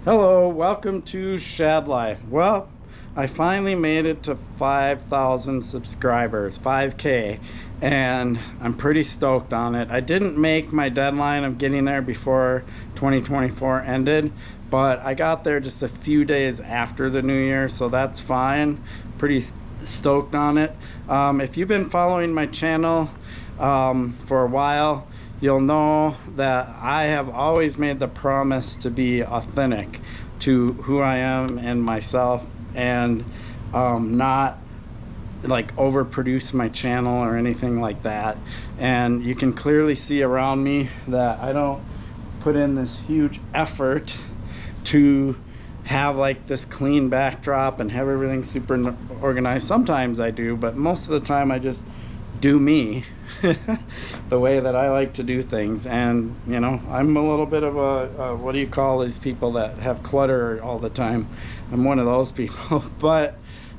Hello, welcome to Shad Life. Well, I finally made it to 5,000 subscribers, 5K, and I'm pretty stoked on it. I didn't make my deadline of getting there before 2024 ended, but I got there just a few days after the new year, so that's fine. Pretty stoked on it. If you've been following my channel for a while, you'll know that I have always made the promise to be authentic to who I am and myself, and not like overproduce my channel or anything like that. And you can clearly see around me that I don't put in this huge effort to have like this clean backdrop and have everything super organized. Sometimes I do, but most of the time I just do me the way that I like to do things. And you know, I'm a little bit of a what do you call these people that have clutter all the time? I'm one of those people. But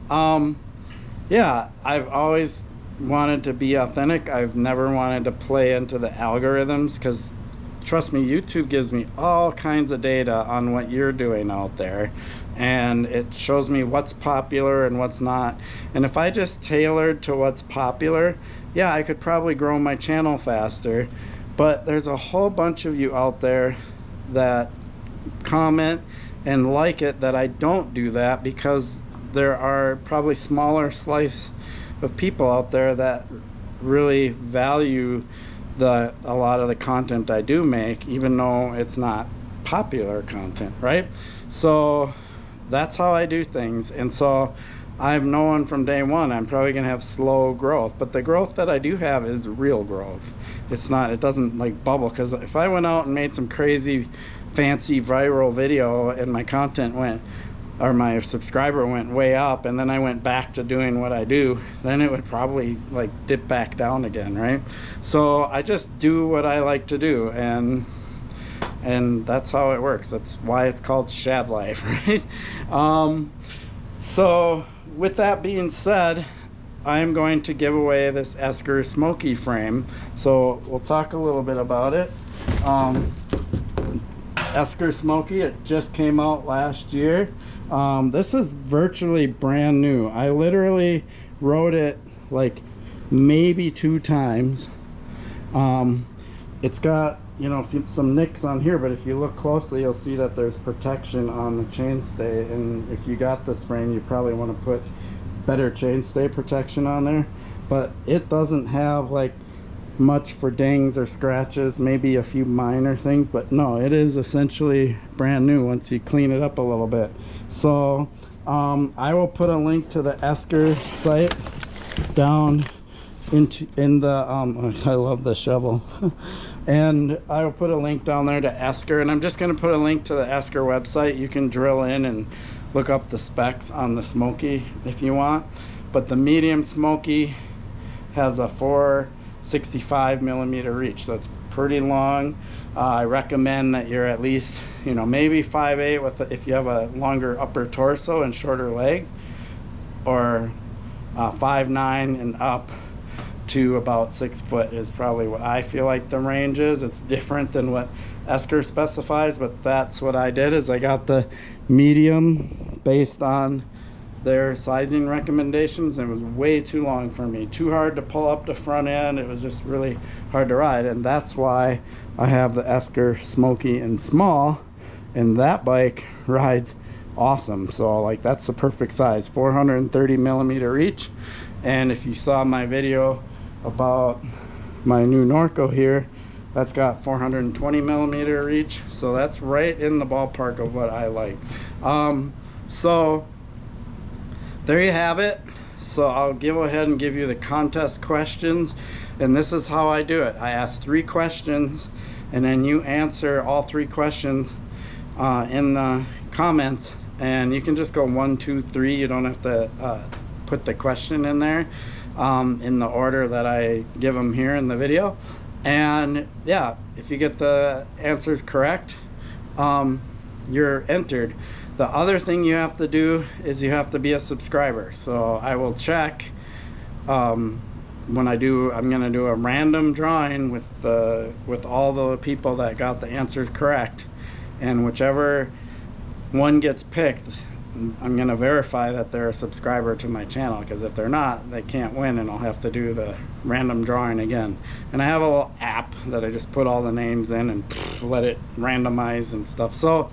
yeah, I've always wanted to be authentic. I've never wanted to play into the algorithms, because trust me, YouTube gives me all kinds of data on what you're doing out there, and it shows me what's popular and what's not. And if I just tailored to what's popular, yeah, I could probably grow my channel faster. But there's a whole bunch of you out there that comment and like it that I don't do that, because there are probably smaller slice of people out there that really value a lot of the content I do make, even though it's not popular content, right? So that's how I do things. And so I've known from day one I'm probably gonna have slow growth, but the growth that I do have is real growth. It doesn't like bubble, because if I went out and made some crazy fancy viral video and my content went, or my subscriber went way up, and then I went back to doing what I do, then it would probably like dip back down again, right? So I just do what I like to do, and that's how it works. That's why it's called Shad Life, right? So with that being said, I'm going to give away this Esker Smoky frame. So we'll talk a little bit about it. Esker Smoky, it just came out last year. This is virtually brand new. I literally wrote it like maybe 2 times. It's got, you know, some nicks on here, but if you look closely, you'll see that there's protection on the chainstay. And if you got this frame, you probably want to put better chainstay protection on there. But it doesn't have like much for dings or scratches, maybe a few minor things, but no, it is essentially brand new once you clean it up a little bit. So I will put a link to the Esker site down in the I love the shovel. And I will put a link down there to Esker, and I'm just going to put a link to the Esker website. You can drill in and look up the specs on the Smoky if you want. But the medium Smoky has a 465 millimeter reach, so it's pretty long. I recommend that you're at least, you know, maybe 5'8" with if you have a longer upper torso and shorter legs, or 5'9" and up to about 6 foot is probably what I feel like the range is. It's different than what Esker specifies, but that's what I did. Is I got the medium based on their sizing recommendations, and it was way too long for me, too hard to pull up the front end. It was just really hard to ride, and that's why I have the Esker Smoky in small, and that bike rides awesome. So like, that's the perfect size, 430 millimeter reach. And if you saw my video about my new Norco here, that's got 420 millimeter reach, so that's right in the ballpark of what I like. So there you have it. So I'll go ahead and give you the contest questions, and this is how I do it. I ask 3 questions, and then you answer all 3 questions in the comments, and you can just go 1, 2, 3. You don't have to put the question in there in the order that I give them here in the video. And yeah, if you get the answers correct, you're entered. The other thing you have to do is you have to be a subscriber. So I will check when I'm gonna do a random drawing with all the people that got the answers correct, and whichever one gets picked, I'm gonna verify that they're a subscriber to my channel, because if they're not, they can't win, and I'll have to do the random drawing again. And I have a little app that I just put all the names in and let it randomize and stuff. So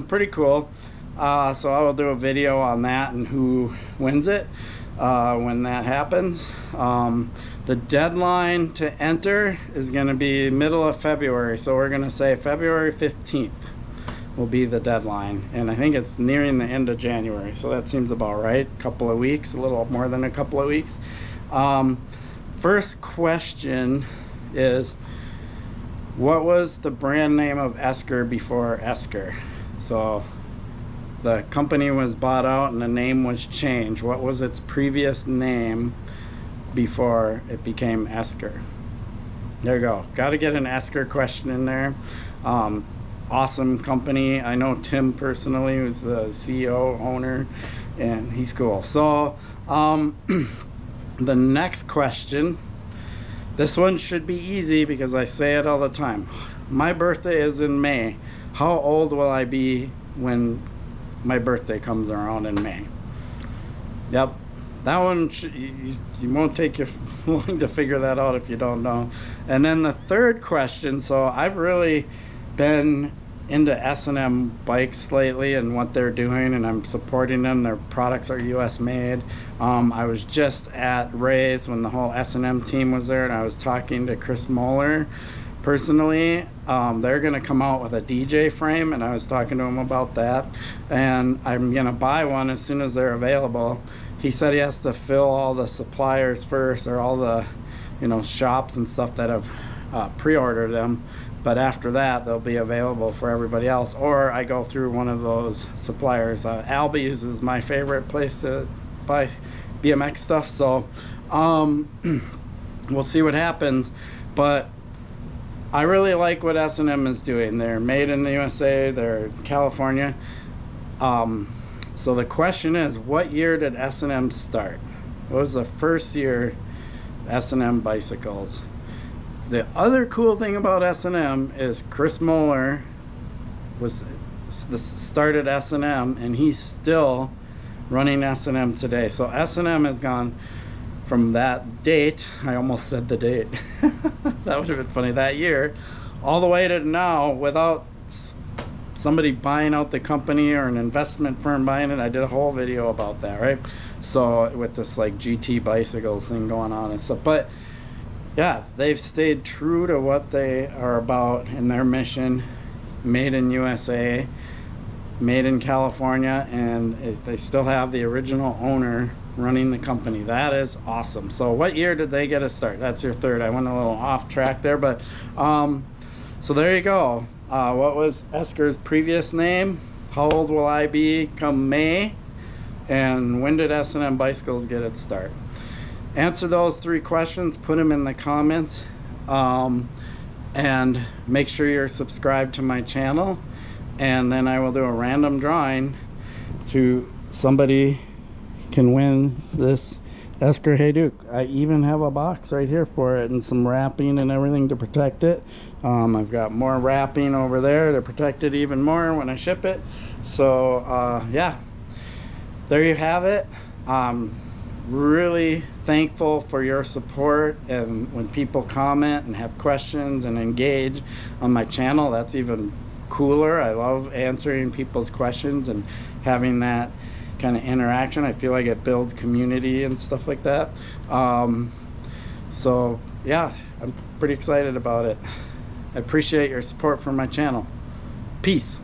pretty cool. So I will do a video on that and who wins it when that happens. The deadline to enter is going to be middle of February, so we're going to say February 15th will be the deadline, and I think it's nearing the end of January, so that seems about right. A couple of weeks, a little more than a couple of weeks. First question is, what was the brand name of Esker before Esker? So the company was bought out and the name was changed. What was its previous name before it became Esker? There you go. Got to get an Esker question in there. Awesome company. I know Tim personally, who's the CEO, owner, and he's cool. So the next question, this one should be easy because I say it all the time. My birthday is in May. How old will I be when my birthday comes around in May? Yep, that one you won't take you long to figure that out if you don't know. And then the third question, so I've really been into S&M bikes lately and what they're doing, and I'm supporting them. Their products are US made. I was just at Ray's when the whole S&M team was there, and I was talking to Chris Moeller personally. They're gonna come out with a DJ frame, and I was talking to him about that, and I'm gonna buy one as soon as they're available. He said he has to fill all the suppliers first, or all the shops and stuff that have pre-ordered them, but after that they'll be available for everybody else, or I go through one of those suppliers. Albies is my favorite place to buy BMX stuff, so we'll see what happens. But I really like what S&M is doing. They're made in the USA, they're California. So the question is, what year did S&M start? What was the first year S&M bicycles? The other cool thing about S&M is Chris Moeller started S&M, and he's still running S&M today. So S&M has gone from that date, I almost said the date, that would have been funny, that year, all the way to now, without somebody buying out the company or an investment firm buying it. I did a whole video about that, right? So with this like GT bicycles thing going on and stuff. But yeah, they've stayed true to what they are about in their mission. Made in USA, made in California, and they still have the original owner running the company. That is awesome. So what year did they get a start? That's your third. I went a little off track there, but so there you go. What was Esker's previous name? How old will I be come May? And when did S&M Bicycles get its start? Answer those three questions, put them in the comments, and make sure you're subscribed to my channel, and then I will do a random drawing to somebody can win this Esker Hajduk. I even have a box right here for it and some wrapping and everything to protect it. I've got more wrapping over there to protect it even more when I ship it. So yeah, there you have it. Really thankful for your support, and when people comment and have questions and engage on my channel, that's even cooler. I love answering people's questions and having that kind of interaction. I feel like it builds community and stuff like that. So yeah, I'm pretty excited about it. I appreciate your support for my channel. Peace.